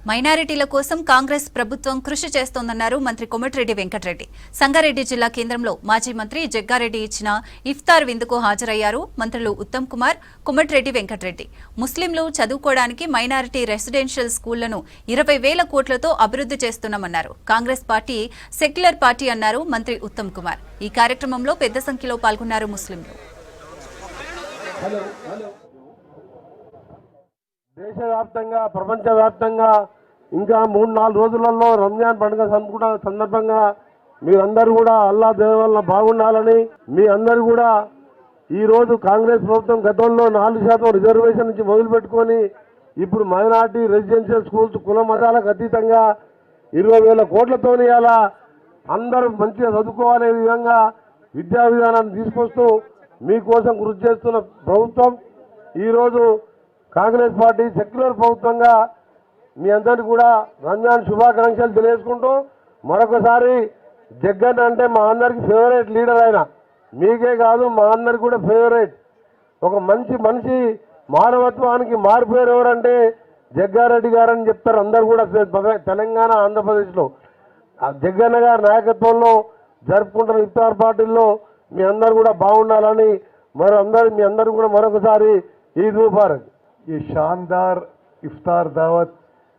మైనారిటీల కోసం కాంగ్రెస్ ప్రభుత్వం కృషి చేస్తోందన్నారు మంత్రి కోమటిరెడ్డి వెంకటరెడ్డి. సంగారెడ్డి జిల్లా కేంద్రంలో మాజీ మంత్రి జగ్గారెడ్డి ఇచ్చిన ఇఫ్తార్ విందుకు హాజరయ్యారు మంత్రులు ఉత్తమ్ కుమార్, కోమటిరెడ్డి వెంకటరెడ్డి. ముస్లింలు చదువుకోవడానికి మైనారిటీ రెసిడెన్షియల్ స్కూళ్లను 20,000 కోట్లతో అభివృద్ధి చేస్తున్నామన్నారు. కాంగ్రెస్ పార్టీ సెక్యులర్ పార్టీ అన్నారు మంత్రి ఉత్తమ్ కుమార్. ఈ కార్యక్రమంలో పెద్ద సంఖ్యలో పాల్గొన్నారు ముస్లింలు. దేశవ్యాప్తంగా ప్రపంచవ్యాప్తంగా ఇంకా 3-4 రోజులలో రంజాన్ పండుగ సందర్భంగా మీరందరూ కూడా అల్లా దయ వల్ల బాగుండాలని, మీ అందరూ కూడా ఈరోజు కాంగ్రెస్ ప్రభుత్వం గతంలో 4% రిజర్వేషన్ నుంచి మొదలుపెట్టుకొని ఇప్పుడు మైనార్టీ రెసిడెన్షియల్ స్కూల్స్ కుల మతాలకు అతీతంగా 20,000 కోట్లతోని అలా అందరూ మంచిగా చదువుకోవాలనే విధంగా విద్యా విధానాన్ని తీసుకొస్తూ మీకోసం కృషి చేస్తున్న ప్రభుత్వం ఈరోజు కాంగ్రెస్ పార్టీ సెక్యులర్ ప్రభుత్వంగా మీ అందరికీ కూడా రంజాన్ శుభాకాంక్షలు తెలియజేసుకుంటూ మరొకసారి జగన్ అంటే మా అందరికి ఫేవరెట్ లీడర్. ఆయన మీకే కాదు మా అందరికి కూడా ఫేవరెట్. ఒక మంచి మనిషి, మానవత్వానికి మారిపోయారు ఎవరంటే జగ్గారెడ్డి గారని చెప్తారు అందరు కూడా. తెలంగాణ ఆంధ్రప్రదేశ్లో జగన్ గారి నాయకత్వంలో జరుపుకుంటున్న ఇఫ్తార్ పార్టీల్లో మీ అందరు కూడా బాగుండాలని మీ అందరూ కూడా మరొకసారి ఈద్ ముబారక్. ये शानदार इफ्तार दावत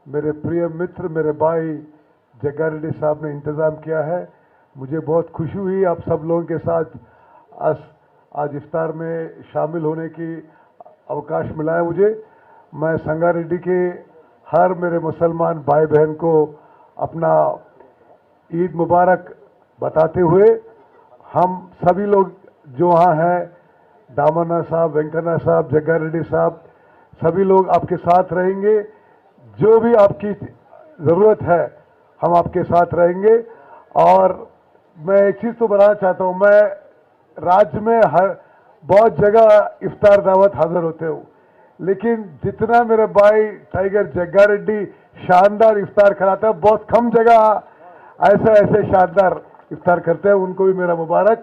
मेरे प्रिय मित्र, मेरे भाई जग्गा रेड्डी साहब ने इंतज़ाम किया है। मुझे बहुत खुशी हुई आप सब लोगों के साथ आज इफ्तार में शामिल होने की अवकाश मिला है मुझे। मैं संगारेड्डी के हर मेरे मुसलमान भाई बहन को अपना ईद मुबारक बताते हुए हम सभी लोग जो वहाँ हैं, दामन्ना साहब, वेंकन्ना साहब, जग्गा रेड्डी साहब, सभी लोग आपके साथ रहेंगे। जो भी आपकी ज़रूरत है हम आपके साथ रहेंगे। और मैं एक चीज़ तो बताना चाहता हूँ, मैं राज्य में बहुत जगह इफ्तार दावत हाजिर होते हूँ, लेकिन जितना मेरे भाई टाइगर जग्गा रेड्डी शानदार इफ्तार कराता है, बहुत कम जगह ऐसे शानदार इफ्तार करते हैं। उनको भी मेरा मुबारक।